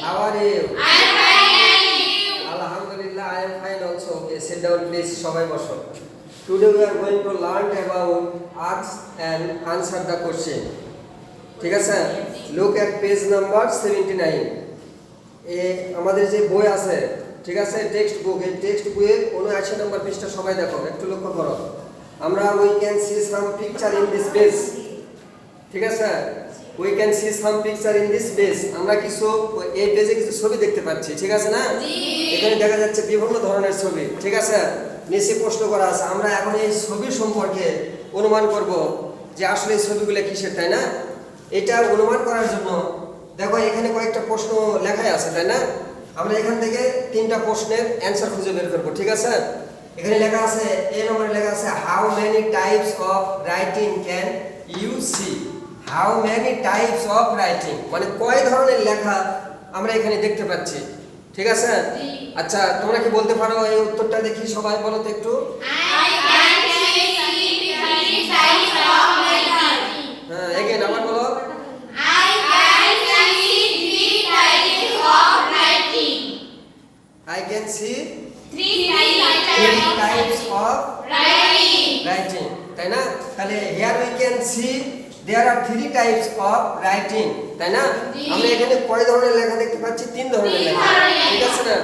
How are you? I am fine and you? Alhamdulillah, I am fine also. Okay, sit down please. সবাই বসো. Today we are going to learn about ask and answer the question. ঠিক আছে? Look at page number 79. আমাদের যে বই আছে, ঠিক আছে, টেক্সট বুক, এই টেক্সট বইয়ের 79 নম্বর পৃষ্ঠা সবাই দেখো, একটু লক্ষ্য করো। আমরা we can see some picture in this page. ঠিক আছে? we can see some picture in this page. আমরা কিছু এই পেজে কিছু ছবি দেখতে পাচ্ছি, ঠিক আছে না? এখানে দেখা যাচ্ছে বিভিন্ন ধরনের ছবি, ঠিক আছে? নিচে প্রশ্ন করা আছে, আমরা এখন এই ছবি সম্পর্কে অনুমান করব যে আসলে এই ছবিগুলো কিসের, তাই না? এটা অনুমান করার জন্য দেখো এখানে কয়েকটা প্রশ্ন লেখাই আছে, তাই না? আমরা এখান থেকে তিনটা প্রশ্নের অ্যানসার খুঁজে বের করব, ঠিক আছে? এখানে লেখা আছে, এই নম্বরে লেখা আছে how many types of writing can you see. How many types of writing মানে কয় ধরনের লেখা আমরা এখানে দেখতে পাচ্ছি, ঠিক আছে? আচ্ছা, তোমরা কি বলতে পারো এই উত্তরটা? দেখি সবাই বলো তো একটু। I can see three types of writing. হ্যাঁ, এগেন আবার বলো। I can see three types of writing. I can see Three three types of writing. writing, তাই না? তাহলে here we can see there are three types of writing, তাই না? আমরা এখানে কয় ধরনের লেখা দেখতে পাচ্ছি? তিন ধরনের লেখা, ঠিক আছে না?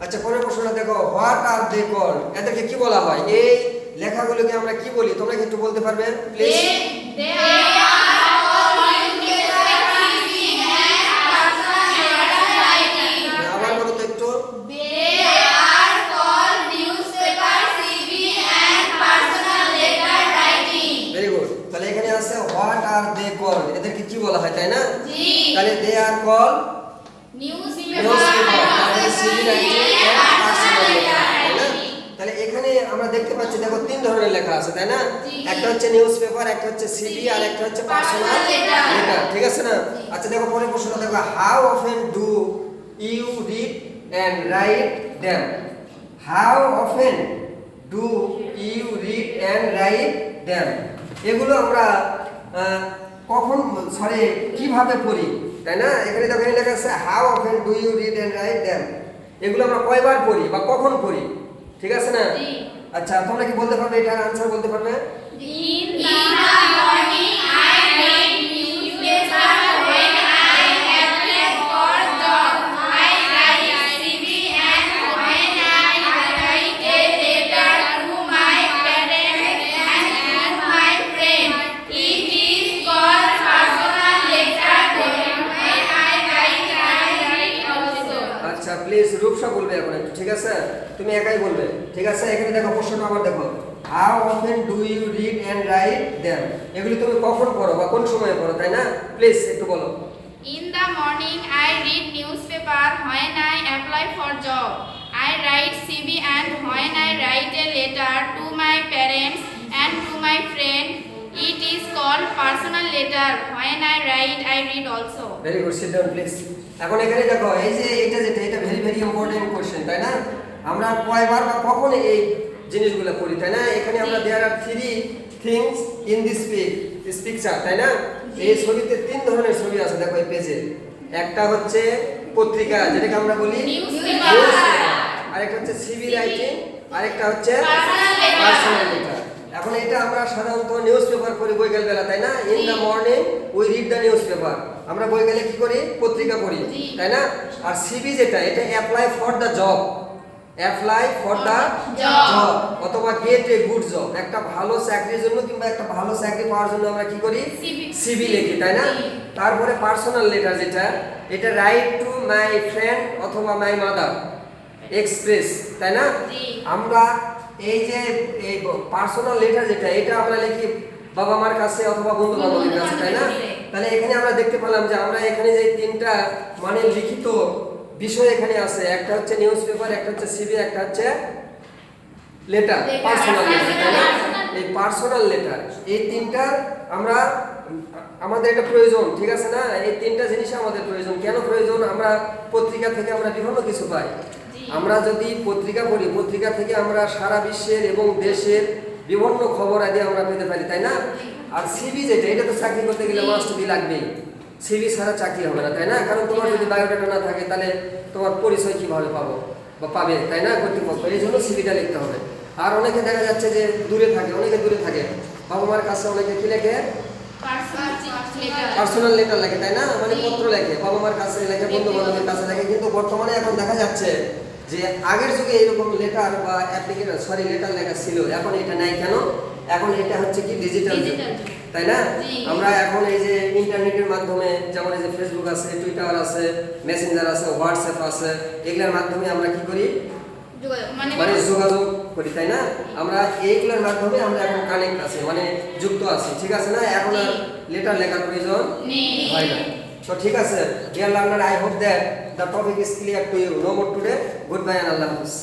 আচ্ছা, পরের প্রশ্নটা দেখো, হোয়াট আর দে কল্ড? এদেরকে কি বলা হয়? এই লেখাগুলোকে আমরা কি বলি? তোমরা কি একটু বলতে পারবে please? They are all newspaper, TV and personal writing. আবার বলো তো একটু। They are called newspaper, TV and personal letter writing. Very good. তাহলে এখানে আছে হোয়াট আর দে কল্ড, এদেরকে কি বলা হয়, তাই না? জি। তাহলে they are called Newspaper, newspaper, তাহলে CV writing and personal letter, তাই না? writing. তাহলে এখানে আমরা দেখতে পাচ্ছি দেখো তিন ধরনের লেখা আছে, তাই না? জি। একটা হচ্ছে নিউজ পেপার, একটা হচ্ছে সিভি, আর একটা হচ্ছে পার্সোনাল Personal letter. লেটার, ঠিক আছে না? আচ্ছা, দেখো পরের প্রশ্নটা দেখো, how often do you read and write them? How often do you read and write them? এগুলো আমরা কখন কিভাবে পড়ি, তাই না? এখানে দেখো এখানে লেখা আছে how often do you read and write them. এগুলো আমরা কয়বার পড়ি বা কখন পড়ি, ঠিক আছে না? জি। আচ্ছা, তোমরা কি বলতে পারবে? এটার আনসার বলতে পারবে? In the morning, I read newspaper. When I apply for job, I write CV, and when I write a letter to my parents and my friend, it is called personal letter. When I write also. আচ্ছা, please Rupsa বলবে এখন একটু, ঠিক আছে? তুমি একাই বলবে, ঠিক আছে? এখানে দেখো প্রশ্নটা আবার দেখো, how often do you read and write them? এগুলি তুমি কখন পড়ো বা কোন সময়ে পড়ো, তাই না? প্লিজ একটু বলো। In the morning, I read newspaper. When I apply for job, I write CV, and when I write a letter to my parents and to my friend, it is called personal letter. When I write, I read also. Very good, sit down please. এখন এখানে দেখো এই যে এটা very very important question, তাই না? আমরা কয়বার বা কখন এই জিনিসগুলো পড়ি, তাই না? এখানে আমরা there are three things in this picture, তাই না? এই ছবিতে তিন ধরনের ছবি আছে দেখো এই পেজে। একটা হচ্ছে পত্রিকা, যেটাকে আমরা বলি Newspaper. আরেকটা হচ্ছে সিভি রাইটিং, আরেকটা হচ্ছে Personal letter. Personal letter. এখন এটা আমরা সাধারণত নিউজ পেপার পড়ি বৈকাল বেলা, তাই না? In the morning we read the news paper. আমরা বৈকালে কি করি? পত্রিকা পড়ি, তাই না? আর সিভি যেটা, এটা apply for the job, apply for the Job. Job অথবা গেট এ গুড জব। একটা ভালো চাকরির জন্য কিংবা একটা ভালো চাকরি পাওয়ার জন্য আমরা কি করি? CV সিভি লিখি, তাই না? তারপরে পার্সোনাল লেটার যেটা, এটা রাইট টু মাই ফ্রেন্ড অথবা মাই মাদার এক্সপ্রেস, তাই না? জি। আমরা এই যে এই পার্সোনাল লেটার যেটা, এটা আমরা লিখি বাবা মার কাছে অথবা বন্ধু বান্ধবের কাছে, তাই না? তাহলে এখানে আমরা দেখতে পেলাম যে আমরা এখানে যে তিনটা মানে লিখিত বিষয় এখানে আছে, একটা হচ্ছে নিউজ পেপার, একটা হচ্ছে সিভি, একটা হচ্ছে লেটার, পার্সোনাল লেটার, তাই না? এই পার্সোনাল লেটার, এই তিনটা আমরা আমাদের এটা প্রয়োজন, ঠিক আছে না? এই তিনটা জিনিস আমাদের প্রয়োজন। কেন প্রয়োজন? আমরা পত্রিকা থেকে আমরা বিভিন্ন কিছু পাই। আমরা যদি পত্রিকা পড়ি, পত্রিকা থেকে আমরা সারা বিশ্বের এবং দেশের বিভিন্ন খবর আদি আমরা পেতে পারি, তাই না? আর সিভি যেটা, এটা তো চাকরি করতে গেলে মাস্ট বি লাগবেই। সিভি ছাড়া চাকরি হবে না, তাই না? কারণ তোমার যদি বায়োডাটা না থাকে তাহলে তোমার পরিচয় কিভাবে পাবো বা পাবে, তাই না? কর্তৃপক্ষ, এই জন্য সিভিটা লিখতে হবে। আর অনেকে দেখা যাচ্ছে যে দূরে থাকে, অনেকে দূরে থাকে, বাবা মার কাছে অনেকে কি লেখে, পার্সোনাল লেটার লেখে, তাই না? মানে পত্র লেখে, বাবা মার কাছে লেখে, বন্ধু বান্ধবের কাছে লেখে। কিন্তু বর্তমানে এখন দেখা যাচ্ছে যে আগের যুগে এরকম লেটার বা অ্যাপ্লিকেশন লেটার লেখা ছিল, এখন এটা নাই। কেন? এখন এটা হচ্ছে কি ডিজিটাল যুগ, তাই না? আমরা এখন এই যে ইন্টারনেটের মাধ্যমে, যেমন এই যে ফেসবুক আছে, টুইটার আছে, মেসেঞ্জার আছে, হোয়াটসঅ্যাপ আছে, এগুলোর মাধ্যমে আমরা কি করি, মানে যোগাযোগ করি, তাই না? আমরা এইগুলোর মাধ্যমে আমরা এখন কানেক্ট আছি, মানে যুক্ত আছি, ঠিক আছে না? এখন আর লেটার লেখার প্রয়োজন হয় না। তো ঠিক আছে, deer learner, I hope that the topic is clear to you. No more today. Goodbye and Allah Hafiz.